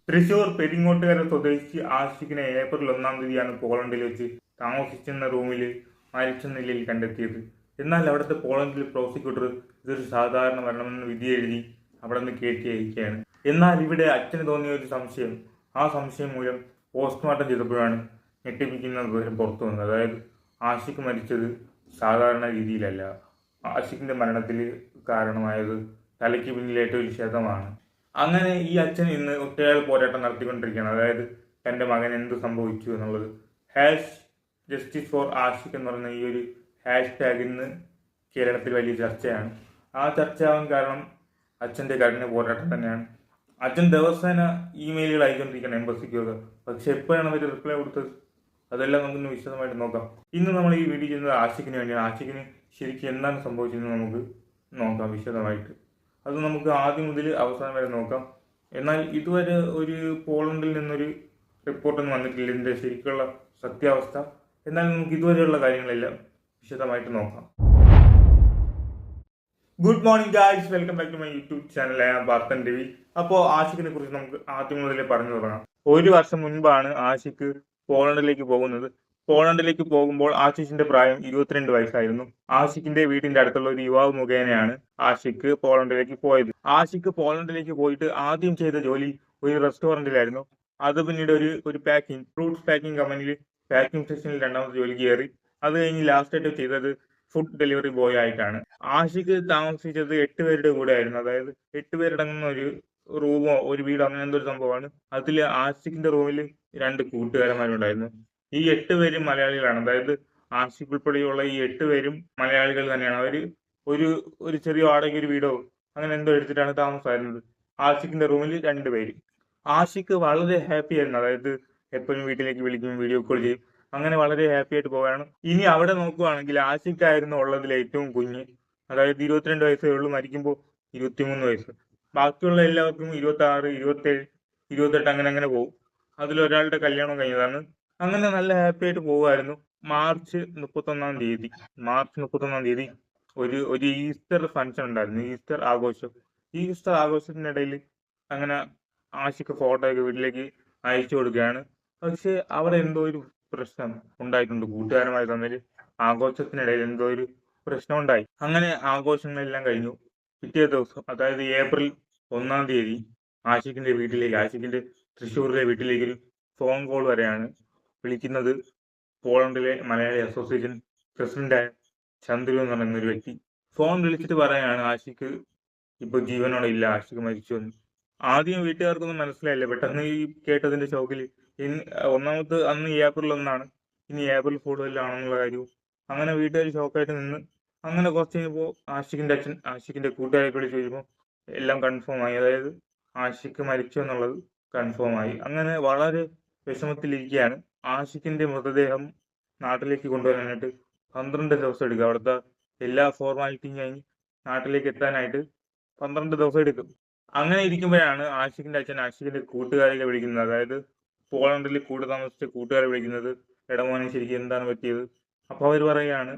തൃശൂർ പെരിങ്ങോട്ടുകര സ്വദേശി ആഷിഖിനെ ഏപ്രിൽ 1-ാം തീയതിയാണ് പോളണ്ടിൽ വെച്ച് താമസിച്ചിരുന്ന റൂമിൽ മരിച്ച നിലയിൽ കണ്ടെത്തിയത്. എന്നാൽ അവിടുത്തെ പോളണ്ടിൽ പ്രോസിക്യൂട്ടർ ഇതൊരു സാധാരണ മരണമെന്ന് വിധി എഴുതി അവിടെ നിന്ന് കയറ്റി അയക്കുകയാണ്. എന്നാൽ ഇവിടെ അച്ഛന് തോന്നിയ ഒരു സംശയം, ആ സംശയം മൂലം പോസ്റ്റ്മോർട്ടം ചെയ്തപ്പോഴാണ് ഞെട്ടിപ്പിക്കുന്ന വിവരം പുറത്തു വന്നത്. അതായത് ആഷിഖ് മരിച്ചത് സാധാരണ രീതിയിലല്ല. ആഷിഖിന്റെ മരണത്തിൽ കാരണമായത് തലയ്ക്ക് പിന്നിലേറ്റ ഒരു ക്ഷതമാണ്. അങ്ങനെ ഈ അച്ഛൻ ഇന്ന് ഒറ്റയാൾ പോരാട്ടം നടത്തിക്കൊണ്ടിരിക്കുകയാണ്. അതായത് തന്റെ മകൻ എന്ത് സംഭവിച്ചു എന്നുള്ളത്. ജസ്റ്റിസ് ഫോർ ആഷിഖ് എന്ന് പറയുന്ന ഈ ഒരു #, ഇന്ന് കേരളത്തിൽ വലിയ ചർച്ചയാണ്. ആ ചർച്ചയാവാൻ കാരണം അച്ഛന്റെ കഠിന പോരാട്ടം തന്നെയാണ്. അച്ഛൻ ദിവസേന ഇമെയിലുകൾ അയച്ചുകൊണ്ടിരിക്കണം എംബസിക്കൊക്കെ. പക്ഷെ എപ്പോഴാണ് അവർ റിപ്ലൈ കൊടുത്തത്? അതെല്ലാം നമുക്കൊന്ന് വിശദമായിട്ട് നോക്കാം. ഇന്ന് നമ്മൾ ഈ വീഡിയോ ചെയ്യുന്നത് ആഷിഖിന് വേണ്ടിയാണ്. ആഷിഖിന് ശരിക്കും എന്താണ് സംഭവിച്ചതെന്ന് നമുക്ക് നോക്കാം വിശദമായിട്ട്. അത് നമുക്ക് ആദ്യം മുതൽ അവസാനം വരെ നോക്കാം. എന്നാൽ ഇതുവരെ ഒരു പോളണ്ടിൽ നിന്നൊരു റിപ്പോർട്ടൊന്നും വന്നിട്ടില്ല ഇതിന്റെ ശരിക്കുള്ള സത്യാവസ്ഥ. എന്നാൽ നമുക്ക് ഇതുവരെയുള്ള കാര്യങ്ങളെല്ലാം വിശദമായിട്ട് നോക്കാം. Good morning guys, welcome back to my YouTube channel. ബാർത്തൻ രവി. അപ്പോൾ ആഷിഖിനെ കുറിച്ച് നമുക്ക് ആദ്യം മുതലേ പറഞ്ഞു തുടങ്ങാം. ഒരു വർഷം മുൻപാണ് ആഷിഖ് പോളണ്ടിലേക്ക് പോകുന്നത്. പോളണ്ടിലേക്ക് പോകുമ്പോൾ ആഷിഖിന്റെ പ്രായം 22 വയസ്സായിരുന്നു. ആഷിഖിന്റെ വീടിന്റെ അടുത്തുള്ള ഒരു യുവാവ് മുഖേനയാണ് ആഷിഖ് പോളണ്ടിലേക്ക് പോയത്. ആഷിഖ് പോളണ്ടിലേക്ക് പോയിട്ട് ആദ്യം ചെയ്ത ജോലി ഒരു റെസ്റ്റോറന്റിലായിരുന്നു. അത് പിന്നീട് ഒരു ഫ്രൂട്ട്സ് പാക്കിംഗ് കമ്പനിയിൽ പാക്കിംഗ് സെക്ഷനിൽ രണ്ടാമത്തെ ജോലി കയറി. അത് കഴിഞ്ഞ് ലാസ്റ്റ് ആയിട്ട് ചെയ്തത് ഫുഡ് ഡെലിവറി ബോയ് ആയിട്ടാണ്. ആഷിഖ് താമസിച്ചത് 8 പേരുടെ കൂടെ ആയിരുന്നു. അതായത് 8 പേരടങ്ങുന്ന ഒരു റൂമോ ഒരു വീടോ അങ്ങനെ എന്തോ ഒരു സംഭവമാണ്. അതിൽ ആഷിഖിന്റെ റൂമിൽ 2 കൂട്ടുകാരന്മാരുണ്ടായിരുന്നു. ഈ 8 പേരും മലയാളികളാണ്. അതായത് ആഷിഖ് ഉൾപ്പെടെയുള്ള ഈ 8 പേരും മലയാളികൾ തന്നെയാണ്. അവര് ഒരു ചെറിയ വാടക ഒരു വീടോ അങ്ങനെ എന്തോ എടുത്തിട്ടാണ് താമസമായിരുന്നത്. ആഷിഖിന്റെ റൂമിൽ 2 പേര്. ആഷിഖ് വളരെ ഹാപ്പി ആയിരുന്നു. അതായത് എപ്പോഴും വീട്ടിലേക്ക് വിളിക്കും, വീഡിയോ കോൾ ചെയ്യും, അങ്ങനെ വളരെ ഹാപ്പി ആയിട്ട് പോവുകയാണ്. ഇനി അവിടെ നോക്കുവാണെങ്കിൽ ആഷിഖ് ആയിരുന്നു ഉള്ളതിൽ ഏറ്റവും കുഞ്ഞ്. അതായത് 22 വയസ്സേ ഉള്ളൂ. മരിക്കുമ്പോൾ 23 വയസ്സ്. ബാക്കിയുള്ള എല്ലാവർക്കും 26, 27, 28 അങ്ങനെ പോകും. അതിലൊരാളുടെ കല്യാണം കഴിഞ്ഞതാണ്. അങ്ങനെ നല്ല ഹാപ്പി ആയിട്ട് പോവുമായിരുന്നു. മാർച്ച് 31-ാം തീയതി ഒരു ഈസ്റ്റർ ഫംഗ്ഷൻ ഉണ്ടായിരുന്നു. ഈസ്റ്റർ ആഘോഷത്തിനിടയിൽ അങ്ങനെ ആഷിഖ് ഫോട്ടോ ഒക്കെ വീട്ടിലേക്ക് അയച്ചു കൊടുക്കുകയാണ്. പക്ഷെ അവിടെ എന്തോ ഒരു പ്രശ്നം ഉണ്ടായിട്ടുണ്ട്. കൂട്ടുകാരുമായി തമ്മിൽ ആഘോഷത്തിനിടയിൽ എന്തോ ഒരു പ്രശ്നം ഉണ്ടായി. അങ്ങനെ ആഘോഷങ്ങളെല്ലാം കഴിഞ്ഞു. പിറ്റേ ദിവസം, അതായത് ഏപ്രിൽ 1-ാം തീയതി ആഷിഖിന്റെ തൃശ്ശൂരിലെ വീട്ടിലേക്ക് ഒരു ഫോൺ കോൾ വരെയാണ് വിളിക്കുന്നത്. പോളണ്ടിലെ മലയാളി അസോസിയേഷൻ പ്രസിഡന്റായ ചന്ദ്രു എന്ന് പറയുന്ന ഒരു വ്യക്തി ഫോൺ വിളിച്ചിട്ട് പറയാണ് ആഷിഖ് ഇപ്പൊ ജീവനോടെ ഇല്ല, ആഷിഖ് മരിച്ചു എന്ന്. ആദ്യം വീട്ടുകാർക്കൊന്നും മനസ്സിലായില്ല. പെട്ടെന്ന് ഈ കേട്ടതിന്റെ ഷോക്കിൽ ഒന്നാമത് അന്ന് ഏപ്രിൽ 1-ആണ്, ഇനി ഏപ്രിൽ ഫൂൾ ആണെന്നുള്ള കാര്യവും അങ്ങനെ വീട്ടുകാർ ഷോക്കായിട്ട് നിന്ന്. അങ്ങനെ കുറച്ച് കഴിഞ്ഞപ്പോൾ ആഷിഖിന്റെ അച്ഛൻ ആഷിഖിന്റെ കൂട്ടുകാരെ വിളിച്ച് ചോദിച്ചപ്പോൾ എല്ലാം കൺഫേം ആയി. അതായത് ആഷിഖ് മരിച്ചു എന്നുള്ളത് കൺഫേം ആയി. അങ്ങനെ വളരെ വിഷമത്തിലിരിക്കുകയാണ്. ആഷിഖിന്റെ മൃതദേഹം നാട്ടിലേക്ക് കൊണ്ടുവരാനായിട്ട് 12 ദിവസം എടുക്കും. അവിടുത്തെ എല്ലാ ഫോർമാലിറ്റിയും കഴിഞ്ഞ് നാട്ടിലേക്ക് എത്താനായിട്ട് 12 ദിവസം എടുക്കും. അങ്ങനെ ഇരിക്കുമ്പോഴാണ് ആഷിഖിന്റെ അച്ഛൻ ആഷിഖിന്റെ കൂട്ടുകാരെ വിളിക്കുന്നത്. അതായത് പോളണ്ടിൽ കൂടെ താമസിച്ച കൂട്ടുകാരെ വിളിക്കുന്നത്. എടമോനെ ശരിക്കും എന്താണ് പറ്റിയത്? അപ്പൊ അവർ പറയുകയാണ്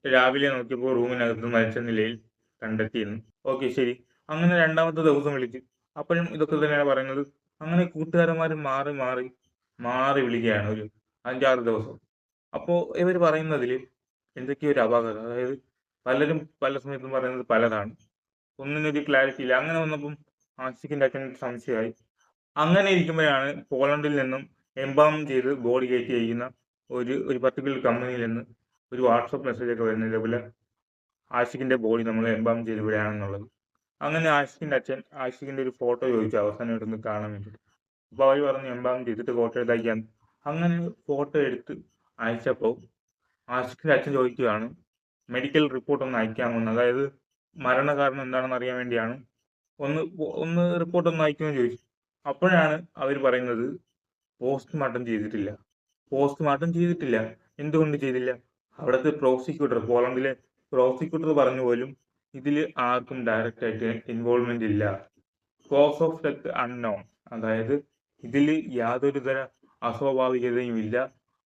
രാവിലെ നോക്കിയപ്പോൾ റൂമിനകത്ത് മരിച്ച നിലയിൽ കണ്ടെത്തിയെന്ന്. ഓക്കെ, ശരി. അങ്ങനെ രണ്ടാമത്തെ ദിവസം വിളിച്ചു. അപ്പോഴും ഇതൊക്കെ തന്നെയാണ് പറയുന്നത്. അങ്ങനെ കൂട്ടുകാരന്മാർ മാറി വിളിക്കുകയാണ് ഒരു 5-6 ദിവസം. അപ്പോ ഇവർ പറയുന്നതിൽ എന്തൊക്കെയോ ഒരു അപാകത. അതായത് പലരും പല സമയത്തും പറയുന്നത് പലതാണ്. ഒന്നിനൊരു ക്ലാരിറ്റി ഇല്ല. അങ്ങനെ വന്നപ്പം ആഷിഖിന്റെ അച്ഛൻ സംശയമായി. അങ്ങനെ ഇരിക്കുമ്പോഴാണ് പോളണ്ടിൽ നിന്നും എംബാം ചെയ്ത് ബോഡി കയറ്റി അയക്കുന്ന ഒരു പർട്ടിക്കുലർ കമ്പനിയിൽ നിന്ന് ഒരു വാട്സപ്പ് മെസ്സേജ് ഒക്കെ വരുന്നത്. ഇതേപോലെ ആഷിഖിന്റെ ബോഡി നമ്മൾ എംബാം ചെയ്ത് ഇവിടെയാണെന്നുള്ളത്. അങ്ങനെ ആഷിഖിന്റെ അച്ഛൻ ആഷിഖിന്റെ ഒരു ഫോട്ടോ ചോദിച്ചു അവസാനമായിട്ടൊന്ന് കാണാൻ വേണ്ടിയിട്ട്. അപ്പൊ അവർ പറഞ്ഞു എംബാം ചെയ്തിട്ട് ഫോട്ടോ എടുത്ത് അയക്കാൻ. അങ്ങനെ ഫോട്ടോ എടുത്ത് അയച്ചപ്പോൾ ആഷിഖിന്റെ അച്ഛൻ ചോദിക്കുകയാണ് മെഡിക്കൽ റിപ്പോർട്ട് ഒന്ന് അയക്കാമെന്ന്. അതായത് മരണകാരണം എന്താണെന്ന് അറിയാൻ വേണ്ടിയാണ് ഒന്ന് റിപ്പോർട്ട് ഒന്ന് അയക്കുമെന്ന് ചോദിച്ചു. അപ്പോഴാണ് അവർ പറയുന്നത് പോസ്റ്റ്മോർട്ടം ചെയ്തിട്ടില്ല. എന്തുകൊണ്ട് ചെയ്തില്ല? അവിടുത്തെ പോളണ്ടിലെ പ്രോസിക്യൂട്ടർ പറഞ്ഞു പോലും ഇതിൽ ആർക്കും ഡയറക്റ്റ് ആയിട്ട് ഇൻവോൾവ്മെന്റ് ഇല്ല. Cause of death unknown. അതായത് ഇതിൽ യാതൊരു തര അസ്വാഭാവികതയും ഇല്ല,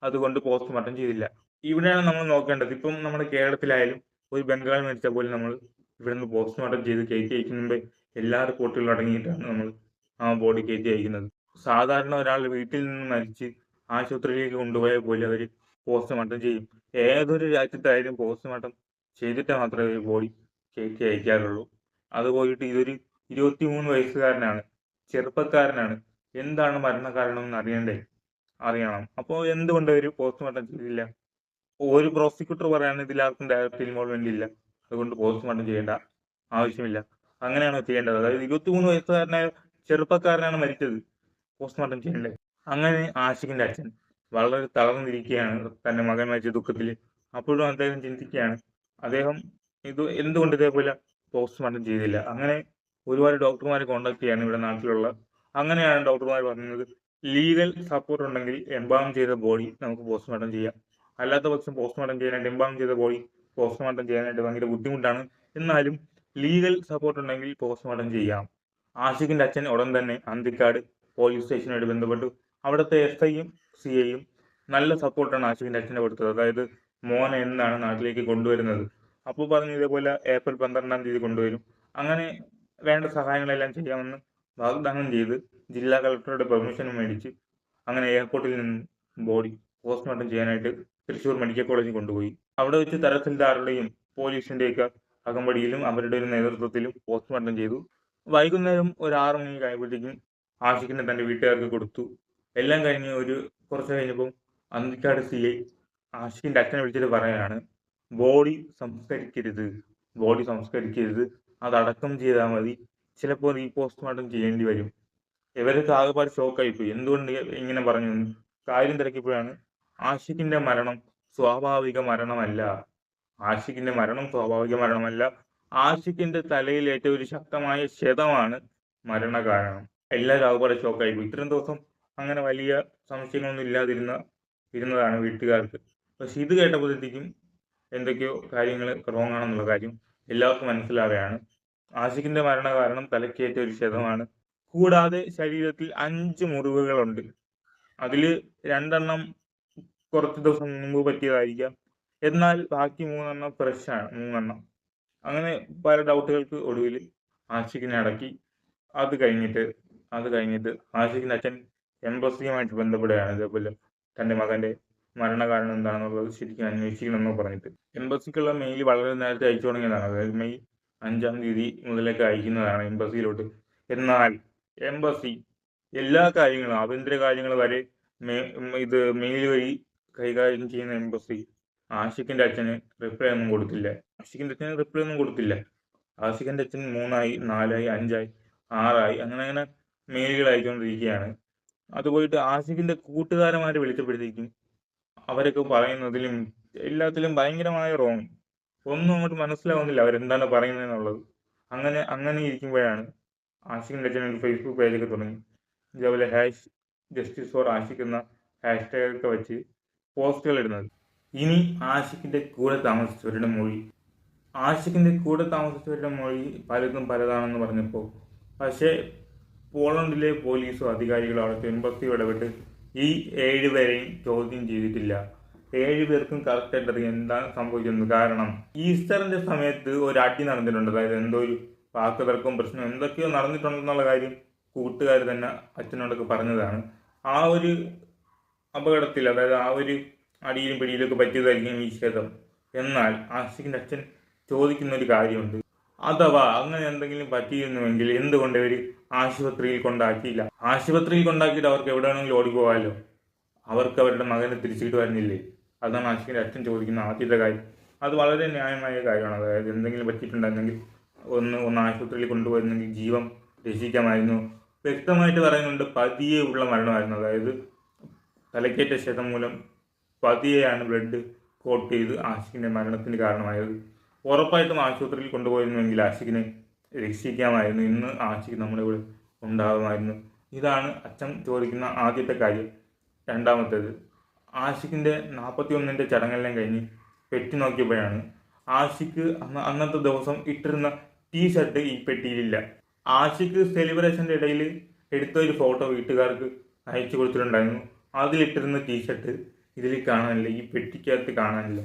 അതുകൊണ്ട് പോസ്റ്റ്മോർട്ടം ചെയ്തില്ല. ഇവിടെയാണ് നമ്മൾ നോക്കേണ്ടത്. ഇപ്പം നമ്മുടെ കേരളത്തിലായാലും ഒരു ബംഗാൾ മരിച്ചാൽ പോലും നമ്മൾ ഇവിടെ നിന്ന് പോസ്റ്റ്മോർട്ടം ചെയ്ത് കയറ്റി അയക്കുന്ന മുമ്പേ എല്ലാ റിപ്പോർട്ടുകളും അടങ്ങിയിട്ടാണ് നമ്മൾ ആ ബോഡി കയറ്റി അയക്കുന്നത്. സാധാരണ ഒരാൾ വീട്ടിൽ നിന്ന് മരിച്ച് ആശുപത്രിയിലേക്ക് കൊണ്ടുപോയാൽ പോലും അവർ പോസ്റ്റ്മോർട്ടം ചെയ്യും. ഏതൊരു രാജ്യത്തായാലും പോസ്റ്റ്മോർട്ടം ചെയ്തിട്ട് മാത്രമേ ഒരു ബോഡി കയറ്റി അയക്കാറുള്ളൂ. അത് പോയിട്ട് ഇതൊരു 23 വയസ്സുകാരനാണ്, ചെറുപ്പക്കാരനാണ്. എന്താണ് മരണകാരണം എന്ന് അറിയണം. അപ്പോൾ എന്തുകൊണ്ട് ഒരു പോസ്റ്റ്മോർട്ടം ചെയ്തില്ല? ഒരു പ്രോസിക്യൂട്ടർ പറയാണ് ഇതിലാർക്കും ഡയറക്റ്റ് ഇൻവോൾവ്മെന്റ് ഇല്ല, അതുകൊണ്ട് പോസ്റ്റ്മോർട്ടം ചെയ്യേണ്ട ആവശ്യമില്ല. അങ്ങനെയാണോ ചെയ്യേണ്ടത്? അതായത് 23 വയസ്സുകാരനായ ചെറുപ്പക്കാരനാണ് മരിച്ചത്, പോസ്റ്റ്മോർട്ടം ചെയ്യണ്ടേ? അങ്ങനെ ആഷിഖിന്റെ അച്ഛൻ വളരെ തളർന്നിരിക്കുകയാണ് തന്റെ മകൻ മരിച്ച ദുഃഖത്തിൽ. അപ്പോഴും അദ്ദേഹം ചിന്തിക്കുകയാണ്, അദ്ദേഹം എന്തുകൊണ്ട് ഇതേപോലെ പോസ്റ്റ്മോർട്ടം ചെയ്തില്ല. അങ്ങനെ ഒരുപാട് ഡോക്ടർമാരെ കോൺടാക്ട് ചെയ്യാണ് ഇവിടെ നാട്ടിലുള്ള. അങ്ങനെയാണ് ഡോക്ടർമാർ പറയുന്നത്, ലീഗൽ സപ്പോർട്ട് ഉണ്ടെങ്കിൽ എംബാം ചെയ്ത ബോഡി നമുക്ക് പോസ്റ്റ്മോർട്ടം ചെയ്യാം. അല്ലാത്ത പക്ഷം പോസ്റ്റ്മോർട്ടം ചെയ്യാനായിട്ട് എംബാം ചെയ്ത ബോഡി പോസ്റ്റ്മോർട്ടം ചെയ്യാനായിട്ട് ഭയങ്കര ബുദ്ധിമുട്ടാണ്. എന്നാലും ലീഗൽ സപ്പോർട്ട് ഉണ്ടെങ്കിൽ പോസ്റ്റ്മോർട്ടം ചെയ്യാം. ആഷിഖിന്റെ അച്ഛൻ ഉടൻ തന്നെ അന്തിക്കാട് പോലീസ് സ്റ്റേഷനുമായിട്ട് ബന്ധപ്പെട്ടു. അവിടുത്തെ SIയും CIയും നല്ല സപ്പോർട്ടാണ് ആഷിഖിന്റെ അച്ഛനെ കൊടുത്തത്. അതായത് മോനെ എന്നാണ് നാട്ടിലേക്ക് കൊണ്ടുവരുന്നത്. അപ്പോൾ പറഞ്ഞു ഇതേപോലെ ഏപ്രിൽ 12-ാം തീയതി കൊണ്ടുവരും. അങ്ങനെ വേണ്ട സഹായങ്ങളെല്ലാം ചെയ്യാമെന്ന് വാഗ്ദാനം ചെയ്ത് ജില്ലാ കളക്ടറുടെ പെർമിഷനും മേടിച്ച് അങ്ങനെ എയർപോർട്ടിൽ നിന്നും ബോഡി പോസ്റ്റ്മോർട്ടം ചെയ്യാനായിട്ട് തൃശ്ശൂർ മെഡിക്കൽ കോളേജിൽ കൊണ്ടുപോയി. അവിടെ വെച്ച് തഹസിൽദാരുടെയും പോലീസിന്റെയൊക്കെ അകമ്പടിയിലും അവരുടെ ഒരു നേതൃത്വത്തിലും പോസ്റ്റ്മോർട്ടം ചെയ്തു. വൈകുന്നേരം ഒരു 6 മണിയൊക്കെ ആയപ്പോഴത്തേക്കും ആഷിഖിനെ തന്റെ വീട്ടുകാർക്ക് കൊടുത്തു. എല്ലാം കഴിഞ്ഞ് കുറച്ച് കഴിഞ്ഞപ്പോൾ അന്തിക്കാട് CI ആഷിഖിന്റെ അച്ഛനെ വിളിച്ചിട്ട് പറയാണ്, ബോഡി സംസ്കരിക്കരുത്, അത് അടക്കം ചെയ്താൽ മതി, ചിലപ്പോൾ പോസ്റ്റ്മോർട്ടം ചെയ്യേണ്ടി വരും. ഇവരൊക്കെ ആകെപ്പാട് ഷോക്കായിപ്പോയി. എന്തുകൊണ്ട് ഇങ്ങനെ പറഞ്ഞു? കാര്യം തിരക്കിയപ്പോഴാണ് ആഷിഖിന്റെ മരണം സ്വാഭാവിക മരണമല്ല. ആഷിഖിന്റെ തലയിലേറ്റ ഒരു ശക്തമായ ക്ഷതമാണ് മരണകാരണം. എല്ലാവരും ആകെപ്പാടെ ഷോക്കായിപ്പോയി. ഇത്രയും ദിവസം അങ്ങനെ വലിയ സംശയങ്ങളൊന്നും ഇരുന്നതാണ് വീട്ടുകാർക്ക്. പക്ഷെ ഇത് കേട്ടപ്പോഴത്തേക്കും എന്തൊക്കെയോ കാര്യങ്ങൾ റോങ് ആണെന്നുള്ള കാര്യം എല്ലാവർക്കും മനസ്സിലാവുകയാണ്. ആഷിഖിന്റെ മരണകാരണം തലക്കേറ്റ ഒരു ക്ഷതമാണ്. കൂടാതെ ശരീരത്തിൽ 5 മുറിവുകളുണ്ട്. അതിൽ 2 എണ്ണം കുറച്ച് ദിവസം മുമ്പ് പറ്റിയതായിരിക്കാം. എന്നാൽ ബാക്കി 3 എണ്ണം ഫ്രഷ് ആണ്. 3 എണ്ണം. അങ്ങനെ പല ഡൗട്ടുകൾക്ക് ഒടുവിൽ ആഷിഖിനെ അടക്കി. അത് കഴിഞ്ഞിട്ട് ആഷിഖിന്റെ അച്ഛൻ എംബസിയുമായിട്ട് ബന്ധപ്പെടുകയാണ്. ഇതേപോലെ തന്റെ മകന്റെ മരണകാരണം എന്താണെന്നുള്ളത് ശരിക്കും അന്വേഷിക്കണമെന്ന് പറഞ്ഞിട്ട്. എംബസിക്കുള്ള മെയിൽ വളരെ നേരത്തെ അയച്ചു തുടങ്ങിയതാണ്. അതായത് മെയ് 5-ാം തീയതി മുതലൊക്കെ അയക്കുന്നതാണ് എംബസിയിലോട്ട്. എന്നാൽ എംബസി എല്ലാ കാര്യങ്ങളും, ആഭ്യന്തര കാര്യങ്ങൾ വരെ ഇത് മെയിൽ വഴി കൈകാര്യം ചെയ്യുന്ന എംബസി ആഷിഖിന്റെ അച്ഛന് റിപ്ലൈ ഒന്നും കൊടുത്തില്ല. ആഷിഖിന്റെ അച്ഛൻ 3-ആയി, 4-ആയി, 5-ആയി, 6-ആയി അങ്ങനെ മെയിലുകൾ അയച്ചുകൊണ്ടിരിക്കുകയാണ്. അത് പോയിട്ട് ആഷിഖിന്റെ കൂട്ടുകാരന്മാരെ വിളിച്ചപ്പോഴത്തേക്കും അവരൊക്കെ പറയുന്നതിലും എല്ലാത്തിലും ഭയങ്കരമായ റോങ്. ഒന്നും അങ്ങോട്ട് മനസ്സിലാവുന്നില്ല അവരെന്താണ് പറയുന്നതെന്നുള്ളത്. അങ്ങനെ ഇരിക്കുമ്പോഴാണ് ആഷിഖിന്റെ അച്ഛൻ ഒരു ഫേസ്ബുക്ക് പേജൊക്കെ തുടങ്ങി. ഇതേപോലെ #ജസ്റ്റിസ് ഫോർ ആഷിഖ് എന്ന ഹാഷ്ടാഗ് ഒക്കെ വെച്ച് പോസ്റ്റുകൾ ഇടുന്നത്. ഇനി ആഷിഖിന്റെ കൂടെ താമസിച്ചവരുടെ മൊഴി പലതും പലതാണെന്ന് പറഞ്ഞപ്പോൾ, പക്ഷേ പോളണ്ടിലെ പോലീസോ അധികാരികളോ അവിടുത്തെ എംബസിയോ ഇടപെട്ട് ഈ 7 പേരെയും ചോദ്യം ചെയ്തിട്ടില്ല. 7 പേർക്കും കറക്റ്റായിട്ട് അറിയാം എന്താണ് സംഭവിച്ചത്. കാരണം ഈസ്റ്ററിന്റെ സമയത്ത് ഒരു അടി നടന്നിട്ടുണ്ട്. അതായത് എന്തോ ഒരു വാക്കുതർക്കവും പ്രശ്നം എന്തൊക്കെയോ നടന്നിട്ടുണ്ടെന്നുള്ള കാര്യം കൂട്ടുകാർ തന്നെ അച്ഛനോടൊക്കെ പറഞ്ഞതാണ്. ആ ഒരു അപകടത്തിൽ, അതായത് ആ ഒരു അടിയിലും പിടിയിലൊക്കെ പറ്റിയതായിരിക്കും ഈ ക്ഷതം. എന്നാൽ ആഷിഖിന്റെ അച്ഛൻ ചോദിക്കുന്ന ഒരു കാര്യമുണ്ട്, അഥവാ അങ്ങനെ എന്തെങ്കിലും പറ്റിയിരുന്നുവെങ്കിൽ എന്തുകൊണ്ട് ഇവർ ആശുപത്രിയിൽ കൊണ്ടാക്കിയില്ല? ആശുപത്രിയിൽ കൊണ്ടാക്കിയിട്ട് അവർക്ക് എവിടെ വേണമെങ്കിലും ഓടിപ്പോകാമല്ലോ. അവർക്ക് അവരുടെ മകനെ തിരിച്ചിട്ട് വരുന്നില്ലേ? അതാണ് ആഷിഖിന്റെ അച്ഛൻ ചോദിക്കുന്ന ആദ്യത്തെ കാര്യം. അത് വളരെ ന്യായമായ കാര്യമാണ്. അതായത് എന്തെങ്കിലും പറ്റിയിട്ടുണ്ടെങ്കിൽ ഒന്ന് ആശുപത്രിയിൽ കൊണ്ടുപോയിരുന്നെങ്കിൽ ജീവൻ രക്ഷിക്കാമായിരുന്നു. വ്യക്തമായിട്ട് പറയുന്നുണ്ട്, പതിയെ ഉള്ള മരണമായിരുന്നു. അതായത് തലക്കേറ്റ ക്ഷതം മൂലം പതിയെയാണ് ബ്ലഡ് കോട്ട് ചെയ്ത് ആഷിഖിന്റെ മരണത്തിന് കാരണമായത്. ഉറപ്പായിട്ടും ആശുപത്രിയിൽ കൊണ്ടുപോയിരുന്നുവെങ്കിൽ ആഷിഖിനെ രക്ഷിക്കാമായിരുന്നു. ഇന്ന് ആഷിഖ് നമ്മുടെ കൂടെ ഉണ്ടാകുമായിരുന്നു. ഇതാണ് അച്ഛൻ ചോദിക്കുന്ന ആദ്യത്തെ കാര്യം. രണ്ടാമത്തേത്, ആഷിഖിന്റെ 41ന്റെ ചടങ്ങെല്ലാം കഴിഞ്ഞ് പെട്ടി നോക്കിയപ്പോഴാണ് ആഷിഖ് അന്നത്തെ ദിവസം ഇട്ടിരുന്ന ടീഷർട്ട് ഈ പെട്ടിയിലില്ല. ആഷിഖ് സെലിബ്രേഷന്റെ ഇടയിൽ എടുത്ത ഒരു ഫോട്ടോ വീട്ടുകാർക്ക് അയച്ചു കൊടുത്തിട്ടുണ്ടായിരുന്നു. അതിലിട്ടിരുന്ന ടീഷർട്ട് ഇതിൽ കാണാനില്ല, ഈ പെട്ടിക്കകത്ത് കാണാനില്ല.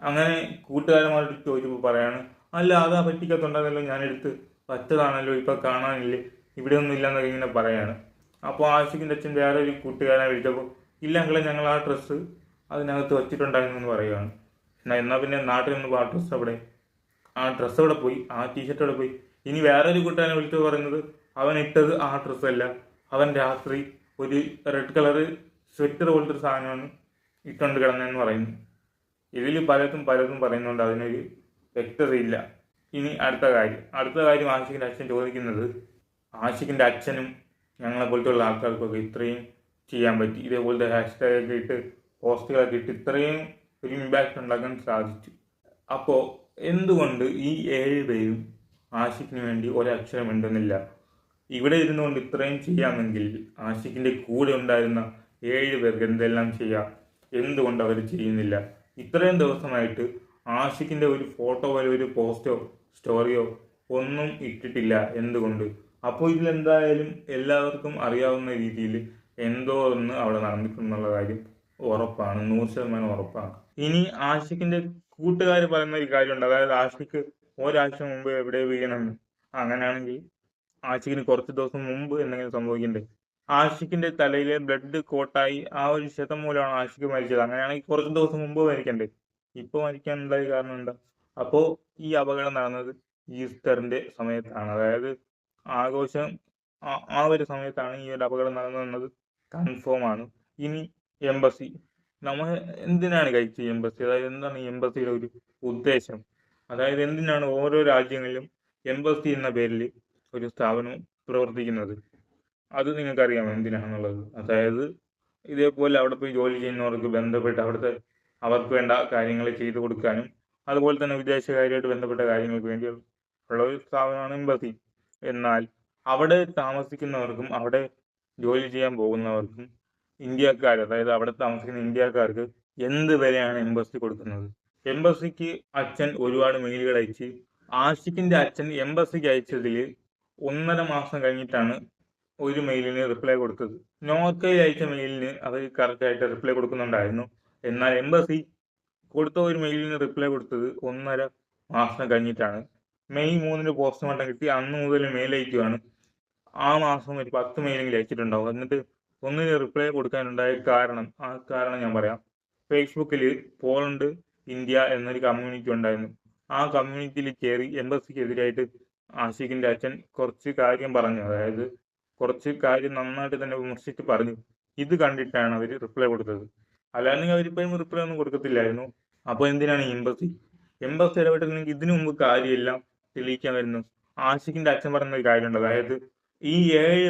അങ്ങനെ കൂട്ടുകാരന്മാരോട് ചോദിച്ചപ്പോൾ പറയാണ്, അല്ല അതാ പെട്ടിക്കകത്തുണ്ടായിരുന്നല്ലോ, ഞാനെടുത്ത് വച്ചതാണല്ലോ, ഇപ്പം കാണാനില്ലേ, ഇവിടെ ഒന്നും ഇല്ലെന്നൊക്കെ ഇങ്ങനെ പറയാണ്. അപ്പോൾ ആഷിഖിൻ്റെ അച്ഛൻ വേറെ ഒരു കൂട്ടുകാരനെ വിളിച്ചപ്പോൾ ഇല്ല അങ്കിളെ ഞങ്ങൾ ആ ഡ്രസ്സ് അതിനകത്ത് വച്ചിട്ടുണ്ടായിരുന്നു എന്ന് പറയുകയാണ്. എന്നാൽ പിന്നെ നാട്ടിൽ നിന്ന് ആ ഡ്രസ്സ് അവിടെ പോയി, ആ ടീഷർട്ട് അവിടെ പോയി. ഇനി വേറൊരു കൂട്ടുകാരനെ വിളിച്ചത് പറയുന്നത് അവൻ ഇട്ടത് ആ ഡ്രസ്സല്ല, അവൻ രാത്രി ഒരു റെഡ് കളർ സ്വെറ്റർ പോലത്തെ ഒരു സാധനമാണ് ഇട്ടുകൊണ്ട് കിടന്നതെന്ന് പറയുന്നു. ഇതിൽ പലതും പറയുന്നുണ്ട്, അതിനൊരു വ്യക്തതയില്ല. ഇനി അടുത്ത കാര്യം ആഷിഖിൻ്റെ അച്ഛൻ ചോദിക്കുന്നത്, ആഷിഖിൻ്റെ അച്ഛനും ഞങ്ങളെ പോലത്തെ ഉള്ള ആൾക്കാർക്കൊക്കെ ഇത്രയും ചെയ്യാൻ പറ്റി, ഇതേപോലത്തെ ഹാഷ്ടാഗ് ഒക്കെ ഇട്ട് പോസ്റ്റുകളൊക്കെ ഇട്ട് ഇത്രയും ഒരു ഇമ്പാക്റ്റ് ഉണ്ടാക്കാൻ സാധിച്ചു. അപ്പോൾ എന്തുകൊണ്ട് ഈ 7 പേരും ആഷിഖിന് വേണ്ടി ഒരക്ഷരം ഉണ്ടെന്നില്ല? ഇവിടെ ഇരുന്നുകൊണ്ട് ഇത്രയും ചെയ്യാമെങ്കിൽ ആഷിഖിൻ്റെ കൂടെ ഉണ്ടായിരുന്ന 7 പേർക്ക് എന്തെല്ലാം ചെയ്യാം, എന്തുകൊണ്ട് അവർ ചെയ്യുന്നില്ല? ഇത്രയും ദിവസമായിട്ട് ആഷിഖിൻ്റെ ഒരു ഫോട്ടോ പോലെ ഒരു പോസ്റ്റോ സ്റ്റോറിയോ ഒന്നും ഇട്ടിട്ടില്ല, എന്തുകൊണ്ട്? അപ്പോൾ ഇതിലെന്തായാലും എല്ലാവർക്കും അറിയാവുന്ന രീതിയിൽ എന്തോ ഒന്ന് അവിടെ നടന്നിട്ടുണ്ടെന്നുള്ള കാര്യം ഉറപ്പാണ്, 100% ഉറപ്പാണ്. ഇനി ആഷിഖിൻ്റെ കൂട്ടുകാർ പറയുന്ന ഒരു കാര്യമുണ്ട്, അതായത് ആഷിഖ് ഒരാഴ്ച മുമ്പ് എവിടെ വീണെന്ന്. അങ്ങനെയാണെങ്കിൽ ആഷിഖിന് കുറച്ച് ദിവസം മുമ്പ് എന്തെങ്കിലും സംഭവിക്കണ്ടേ? ആഷിഖിന്റെ തലയിലെ ബ്ലഡ് കോട്ടായി ആ ഒരു ക്ഷതം മൂലമാണ് ആഷിഖ് മരിച്ചത്. അങ്ങനെയാണെങ്കിൽ കുറച്ച് ദിവസം മുമ്പ് മരിക്കണ്ടേ? ഇപ്പൊ മരിക്കാൻ ഉണ്ടായ കാരണം എന്താ? അപ്പോ ഈ അപകടം നടന്നത് ഈസ്റ്ററിന്റെ സമയത്താണ്, അതായത് ആഘോഷം ആ ഒരു സമയത്താണ് ഈ ഒരു അപകടം നടന്നതെന്നത് കൺഫേം ആണ്. ഇനി എംബസി, നമ്മൾ എന്തിനാണ് കഴിച്ച എംബസി? അതായത് എന്താണ് ഈ എംബസിയുടെ ഒരു ഉദ്ദേശം? അതായത് എന്തിനാണ് ഓരോ രാജ്യങ്ങളിലും എംബസി എന്ന പേരിൽ ഒരു സ്ഥാപനം പ്രവർത്തിക്കുന്നത്? അത് നിങ്ങൾക്കറിയാമോ എന്തിനാണെന്നുള്ളത്? അതായത് ഇതേപോലെ അവിടെ പോയി ജോലി ചെയ്യുന്നവർക്ക് ബന്ധപ്പെട്ട് അവർക്ക് വേണ്ട കാര്യങ്ങൾ ചെയ്തു കൊടുക്കാനും അതുപോലെ തന്നെ വിദേശകാര്യമായിട്ട് ബന്ധപ്പെട്ട കാര്യങ്ങൾക്ക് വേണ്ടി ഉള്ള ഒരു സ്ഥാപനമാണ് എംബസി. എന്നാൽ അവിടെ താമസിക്കുന്നവർക്കും അവിടെ ജോലി ചെയ്യാൻ പോകുന്നവർക്കും ഇന്ത്യക്കാർ, അതായത് അവിടെ താമസിക്കുന്ന ഇന്ത്യക്കാർക്ക് എന്ത് വിലയാണ് എംബസി കൊടുക്കുന്നത്? എംബസിക്ക് അച്ഛൻ ഒരുപാട് മെയിലുകൾ അയച്ച് ആഷിഖിന്റെ അച്ഛൻ എംബസിക്ക് അയച്ചതിൽ 1.5 മാസം കഴിഞ്ഞിട്ടാണ് ഒരു മെയിലിന് റിപ്ലൈ കൊടുത്തത്. നോർക്കയിൽ അയച്ച മെയിലിന് അവർ കറക്റ്റായിട്ട് റിപ്ലൈ കൊടുക്കുന്നുണ്ടായിരുന്നു. എന്നാൽ എംബസി കൊടുത്ത ഒരു മെയിലിന് റിപ്ലൈ കൊടുത്തത് 1.5 മാസം കഴിഞ്ഞിട്ടാണ്. മെയ് 3 പോസ്റ്റ്മോർട്ടം കിട്ടി, അന്ന് മുതൽ മെയിൽ അയക്കുകയാണ്. ആ മാസം ഒരു 10 മെയിലെങ്കിലും അയച്ചിട്ടുണ്ടാവും. എന്നിട്ട് ഒന്നിന് റിപ്ലൈ കൊടുക്കാനുണ്ടായ ആ കാരണം ഞാൻ പറയാം. ഫേസ്ബുക്കിൽ പോളണ്ട് ഇന്ത്യ എന്നൊരു കമ്മ്യൂണിറ്റി ഉണ്ടായിരുന്നു. ആ കമ്മ്യൂണിറ്റിയിൽ കയറി എംബസിക്ക് എതിരായിട്ട് ആഷിഖിന്റെ അച്ഛൻ കുറച്ച് കാര്യം പറഞ്ഞു, അതായത് കുറച്ച് കാര്യം നന്നായിട്ട് തന്നെ വിമർശിച്ച് പറഞ്ഞു. ഇത് കണ്ടിട്ടാണ് അവർ റിപ്ലൈ കൊടുത്തത്. അല്ലാണ്ടെങ്കിൽ അവരിപ്പോഴും റിപ്ലൈ ഒന്നും കൊടുക്കത്തില്ലായിരുന്നു. അപ്പോൾ എന്തിനാണ് എംബസി ഇടപെട്ടില്ലെങ്കിൽ ഇതിനു മുമ്പ് കാര്യമെല്ലാം തെളിയിക്കാൻ വരുന്നു? ആഷിഖിന്റെ അച്ഛൻ പറയുന്ന ഒരു കാര്യമുണ്ട്, അതായത് ഈ 7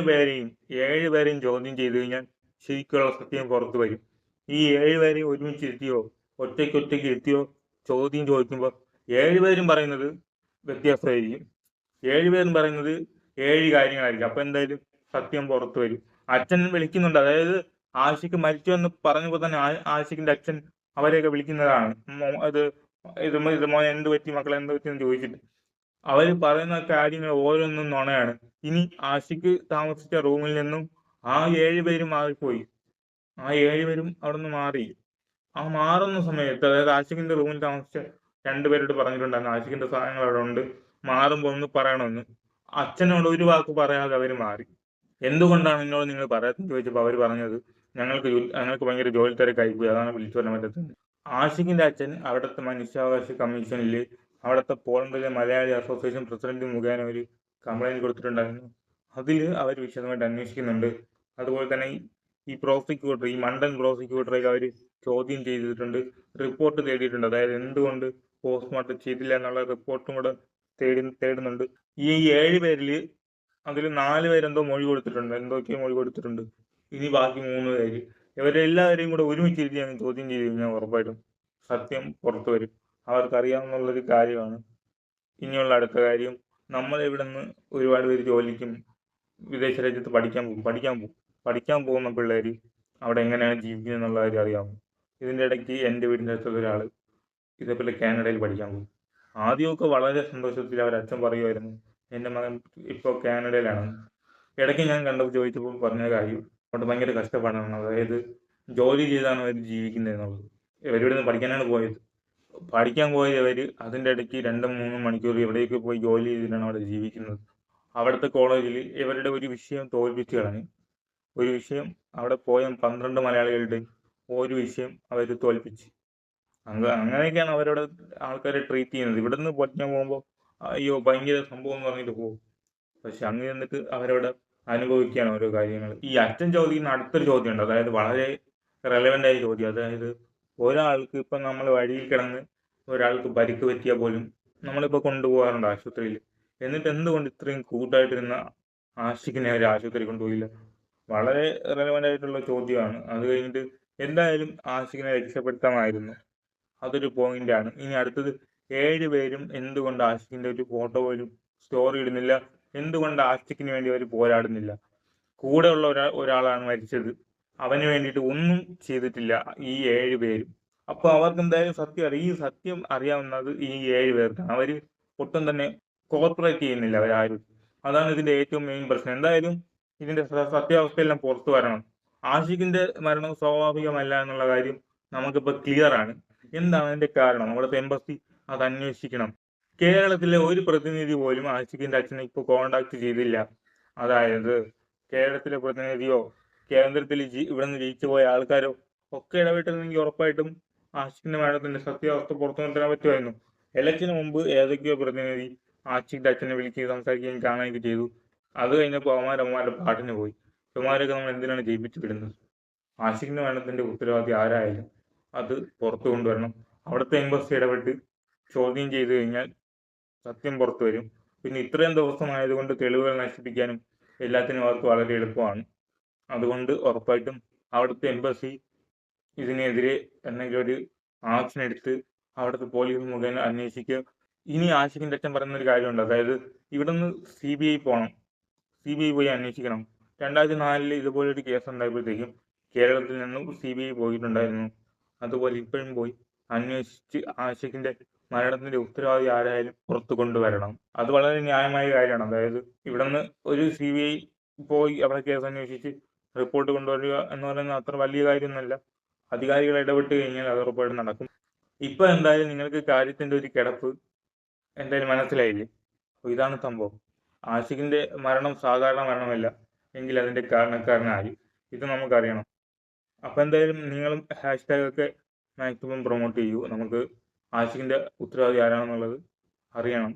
പേരെയും ചോദ്യം ചെയ്തു കഴിഞ്ഞാൽ ശരിക്കുള്ള സത്യം പുറത്തു വരും. ഈ 7 പേരെയും ഒരുമിച്ച് ഇരുത്തിയോ ഒറ്റയ്ക്ക് എത്തിയോ ചോദ്യം ചോദിക്കുമ്പോൾ 7 പേരും പറയുന്നത് വ്യത്യാസമായിരിക്കും. 7 പേരും പറയുന്നത് 7 കാര്യങ്ങളായിരിക്കും. അപ്പൊ എന്തായാലും സത്യം പുറത്തു വരും. അച്ഛൻ വിളിക്കുന്നുണ്ട്, അതായത് ആഷിഖ് മരിച്ചു എന്ന് പറഞ്ഞപ്പോൾ തന്നെ ആഷിഖിന്റെ അച്ഛൻ അവരെയൊക്കെ വിളിക്കുന്നതാണ്. ഇത് മോനെ എന്ത് പറ്റി, മക്കളെ എന്ത് പറ്റി എന്ന് ചോദിച്ചിട്ട് അവർ പറയുന്ന കാര്യങ്ങൾ ഓരോന്നും നുണയാണ്. ഇനി ആഷിഖ് താമസിച്ച റൂമിൽ നിന്നും ആ 7 പേരും മാറിപ്പോയി. ആ 7 പേരും അവിടെ നിന്ന് മാറി. ആ മാറുന്ന സമയത്ത്, അതായത് ആഷിഖിന്റെ റൂമിൽ താമസിച്ച 2 പേരോട് പറഞ്ഞിട്ടുണ്ടായിരുന്നു ആഷിഖിന്റെ സാധനങ്ങൾ അവിടെ ഉണ്ട്, മാറുമ്പോൾ ഒന്ന് പറയണമെന്ന്. അച്ഛനോട് ഒരു വാക്ക് പറയാതെ അവർ മാറി. എന്തുകൊണ്ടാണ് എന്നോട് നിങ്ങൾ പറയാത്തെന്ന് ചോദിച്ചപ്പോൾ അവർ പറഞ്ഞത് ഞങ്ങൾക്ക് ഭയങ്കര ജോലി തിരക്കായിപ്പോയി, അതാണ് വിളിച്ചു പറയാൻ പറ്റത്തുന്നത്. ആഷിഖിന്റെ അച്ഛൻ അവിടുത്തെ മനുഷ്യാവകാശ കമ്മീഷനിൽ അവിടുത്തെ പോളണ്ടിലെ മലയാളി അസോസിയേഷൻ പ്രസിഡന്റ് മുഖേന ഒരു കംപ്ലൈന്റ് കൊടുത്തിട്ടുണ്ടായിരുന്നു. അതിൽ അവർ വിശദമായിട്ട് അന്വേഷിക്കുന്നുണ്ട്. അതുപോലെ തന്നെ ഈ മണ്ടൻ പ്രോസിക്യൂട്ടറൊക്കെ അവർ ചോദ്യം ചെയ്തിട്ടുണ്ട്, റിപ്പോർട്ട് തേടിയിട്ടുണ്ട്. അതായത് എന്തുകൊണ്ട് പോസ്റ്റ്മോർട്ടം ചെയ്തില്ല എന്നുള്ള റിപ്പോർട്ടും കൂടെ തേടുന്നുണ്ട്. ഈ 7 പേരിൽ അതിൽ 4 പേരെന്തോ എന്തൊക്കെയോ മൊഴി കൊടുത്തിട്ടുണ്ട്. ഇനി ബാക്കി 3 പേര്, ഇവരെല്ലാവരെയും കൂടെ ഒരുമിച്ചിരുത്തി അങ്ങ് ചോദ്യം ചെയ്ത് കഴിഞ്ഞാൽ ഉറപ്പായിട്ടും സത്യം പുറത്തു വരും. അവർക്കറിയാവുന്നുള്ളൊരു കാര്യമാണ്. ഇനിയുള്ള അടുത്ത കാര്യം, നമ്മൾ ഇവിടെ നിന്ന് ഒരുപാട് പേര് ജോലിക്കും വിദേശ രാജ്യത്ത് പഠിക്കാൻ പോകുന്ന പിള്ളേർ അവിടെ എങ്ങനെയാണ് ജീവിക്കുന്നത് എന്നുള്ള കാര്യം അറിയാമോ? ഇതിൻ്റെ ഇടയ്ക്ക് എൻ്റെ വീടിൻ്റെ അടുത്തുള്ള ഒരാൾ ഇതേപോലെ കാനഡയിൽ പഠിക്കാൻ പോകും. ആദ്യമൊക്കെ വളരെ സന്തോഷത്തിൽ അച്ഛൻ പറയുമായിരുന്നു എൻ്റെ മകൻ ഇപ്പോൾ കാനഡയിലാണ്. ഇടയ്ക്ക് ഞാൻ ചോദിച്ചപ്പോൾ പറഞ്ഞ കാര്യം അവിടെ ഭയങ്കര കഷ്ടപ്പാടാണ്, അതായത് ജോലി ചെയ്താണ് അവർ ജീവിക്കുന്നത് എന്നുള്ളത്. ഇവരിവിടുന്ന് പഠിക്കാനാണ് പോയത്. പഠിക്കാൻ പോയവർ അതിൻ്റെ ഇടയ്ക്ക് 2-3 മണിക്കൂർ എവിടേക്ക് പോയി ജോലി ചെയ്തിട്ടാണ് അവിടെ ജീവിക്കുന്നത്. അവിടുത്തെ കോളേജിൽ ഇവരുടെ ഒരു വിഷയം തോൽപ്പിച്ച് കളഞ്ഞു. ഒരു വിഷയം അവിടെ പോയ 12 മലയാളികളുടെ ഒരു വിഷയം അവർ തോൽപ്പിച്ച്. അങ്ങനെയൊക്കെയാണ് അവരവിടെ ആൾക്കാരെ ട്രീറ്റ് ചെയ്യുന്നത്. ഇവിടുന്ന് പഠിക്കാൻ പോകുമ്പോൾ അയ്യോ ഭയങ്കര സംഭവം എന്ന് പറഞ്ഞിട്ട് പോകും. പക്ഷെ അങ്ങ് ചെന്നിട്ട് അവരവിടെ അനുഭവിക്കുകയാണ് ഓരോ കാര്യങ്ങൾ. ഈ അച്ഛൻ ചോദിക്കുന്ന അടുത്തൊരു ചോദ്യമുണ്ട്. അതായത് വളരെ റെലവന്റ് ആയ ചോദ്യം. അതായത് ഒരാൾക്ക് ഇപ്പം നമ്മൾ വഴിയിൽ കിടന്ന് ഒരാൾക്ക് പരിക്ക് പറ്റിയാൽ പോലും നമ്മളിപ്പോൾ കൊണ്ടുപോകാറുണ്ട് ആശുപത്രിയിൽ. എന്നിട്ട് എന്തുകൊണ്ട് ഇത്രയും കൂട്ടായിട്ടിരുന്ന ആഷിഖിനെ അവർ ആശുപത്രി കൊണ്ടുപോയില്ല? വളരെ റെലവന്റ് ആയിട്ടുള്ള ചോദ്യമാണ്. അത് കഴിഞ്ഞിട്ട് എന്തായാലും ആഷിഖിനെ രക്ഷപ്പെടുത്താമായിരുന്നു. അതൊരു പോയിന്റാണ്. ഇനി അടുത്തത് 7 പേരും എന്തുകൊണ്ട് ആഷിഖിന്റെ ഒരു ഫോട്ടോ പോലും സ്റ്റോറി ഇടുന്നില്ല? എന്തുകൊണ്ട് ആഷിഖിന് വേണ്ടി അവർ പോരാടുന്നില്ല? കൂടെ ഉള്ള ഒരാളാണ് മരിച്ചത്. അവന് വേണ്ടിയിട്ട് ഒന്നും ചെയ്തിട്ടില്ല ഈ 7 പേരും. അപ്പൊ അവർക്ക് എന്തായാലും സത്യം അറിയാം. ഈ സത്യം അറിയാവുന്നത് ഈ 7 പേർക്കാണ്. അവര് ഒട്ടും തന്നെ കോർപ്പറേറ്റ് ചെയ്യുന്നില്ല അവരാരും. അതാണ് ഇതിന്റെ ഏറ്റവും മെയിൻ പ്രശ്നം. എന്തായാലും ഇതിന്റെ സത്യാവസ്ഥയെല്ലാം പുറത്തു വരണം. ആഷിഖിന്റെ മരണം സ്വാഭാവികമല്ല എന്നുള്ള കാര്യം നമുക്കിപ്പോ ക്ലിയർ ആണ്. എന്താണ് അതിന്റെ കാരണം? അവിടുത്തെ എംബസി അത് അന്വേഷിക്കണം. കേരളത്തിലെ ഒരു പ്രതിനിധി പോലും ആഷിഖിന്റെ അച്ഛനെ ഇപ്പൊ കോണ്ടാക്ട് ചെയ്തില്ല. അതായത് കേരളത്തിലെ പ്രതിനിധിയോ കേന്ദ്രത്തിൽ ഇവിടുന്ന് ജയിച്ചു പോയ ആൾക്കാരോ ഒക്കെ ഇടപെട്ടിരുന്നെങ്കിൽ ഉറപ്പായിട്ടും ആഷിഖിന്റെ മരണത്തിന്റെ സത്യാവസ്ഥ പുറത്തു കൊണ്ടുവരാൻ പറ്റുമായിരുന്നു. ഇലക്ഷന് മുമ്പ് ഏതൊക്കെയോ പ്രതിനിധി ആഷിഖിന്റെ അച്ഛനെ വിളിക്കുകയും സംസാരിക്കുകയും കാണുകയൊക്കെ ചെയ്തു. അത് കഴിഞ്ഞപ്പോൾ അവന്മാരുടെ പാട്ടിന് പോയി. ഇവന്മാരൊക്കെ നമ്മൾ എന്തിനാണ് ജയിപ്പിച്ചു വിടുന്നത്? ആഷിഖിന്റെ മരണത്തിന്റെ ഉത്തരവാദി ആരായാലും അത് പുറത്തു കൊണ്ടുവരണം. അവിടുത്തെ എംബസി ഇടപെട്ട് ചോദ്യം ചെയ്തു കഴിഞ്ഞാൽ സത്യം പുറത്തു വരും. പിന്നെ ഇത്രയും ദിവസമായതുകൊണ്ട് തെളിവുകൾ നശിപ്പിക്കാനും എല്ലാത്തിനും അവർക്ക് വളരെ എളുപ്പമാണ്. അതുകൊണ്ട് ഉറപ്പായിട്ടും അവിടുത്തെ എംബസി ഇതിനെതിരെ എന്തെങ്കിലും ഒരു ആക്ഷൻ എടുത്ത് അവിടുത്തെ പോലീസ് മുഖേന അന്വേഷിക്കുക. ഇനി ആഷിഖിന്റെ അച്ഛൻ പറയുന്ന ഒരു കാര്യമുണ്ട്. അതായത് ഇവിടുന്ന് CBI പോകണം. CBI പോയി അന്വേഷിക്കണം. 2004 ഇതുപോലൊരു കേസ് ഉണ്ടായപ്പോഴത്തേക്കും കേരളത്തിൽ നിന്നും CBI പോയിട്ടുണ്ടായിരുന്നു. അതുപോലെ ഇപ്പോഴും പോയി അന്വേഷിച്ച് ആഷിഖിന്റെ മരണത്തിന്റെ ഉത്തരവാദി ആരായാലും പുറത്തു കൊണ്ടുവരണം. അത് വളരെ ന്യായമായ കാര്യമാണ്. അതായത് ഇവിടുന്ന് ഒരു CBI പോയി അവിടെ കേസ് അന്വേഷിച്ച് റിപ്പോർട്ട് കൊണ്ടുവരിക എന്ന് പറയുന്നത് അത്ര വലിയ കാര്യമൊന്നുമല്ല. അധികാരികൾ ഇടപെട്ട് കഴിഞ്ഞാൽ അത് ഉറപ്പായിട്ടും നടക്കും. ഇപ്പൊ എന്തായാലും നിങ്ങൾക്ക് കാര്യത്തിന്റെ ഒരു കിടപ്പ് എന്തായാലും മനസ്സിലായില്ലേ? അപ്പൊ ഇതാണ് സംഭവം. ആഷിഖിന്റെ മരണം സാധാരണ മരണമല്ല എങ്കിൽ അതിന്റെ കാരണക്കാരനായി ഇത് നമുക്കറിയണം. അപ്പൊ എന്തായാലും നിങ്ങളും ഹാഷ്ടാഗ് ഒക്കെ മാക്സിമം പ്രൊമോട്ട് ചെയ്യൂ. നമുക്ക് ആഷിഖിന്റെ ഉത്തരവാദി ആരാണെന്നുള്ളത് അറിയണം.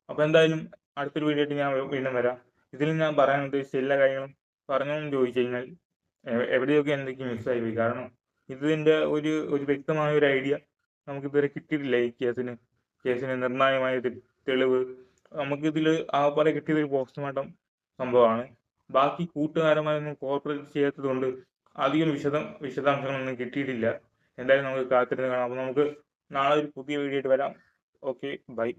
അപ്പൊ എന്തായാലും അടുത്തൊരു വീഡിയോ ആയിട്ട് ഞാൻ വീണ്ടും വരാം. ഇതിൽ ഞാൻ പറയാൻ ഉദ്ദേശിച്ച എല്ലാ കാര്യങ്ങളും പറഞ്ഞോന്ന് ചോദിച്ചു കഴിഞ്ഞാൽ എവിടെയൊക്കെ എന്തൊക്കെ മിസ്സായി പോയി. കാരണം ഇതിന്റെ ഒരു വ്യക്തമായ ഒരു ഐഡിയ നമുക്കിതുവരെ കിട്ടിയിട്ടില്ല. ഈ കേസിന് നിർണായകമായ തെളിവ് നമുക്കിതിൽ ആകപ്പാടെ കിട്ടിയത് ഒരു പോസ്റ്റ്മോർട്ടം സംഭവമാണ്. ബാക്കി കൂട്ടുകാരന്മാരൊന്നും കോർപ്പറേറ്റ് ചെയ്യാത്തത് കൊണ്ട് അധികം വിശദാംശങ്ങളൊന്നും കിട്ടിയിട്ടില്ല. എന്തായാലും നമുക്ക് കാത്തിരുന്ന് കാണാം. അപ്പൊ നമുക്ക് നാളെ ഒരു പുതിയ വീഡിയോ ആയിട്ട് വരാം. Okay, by.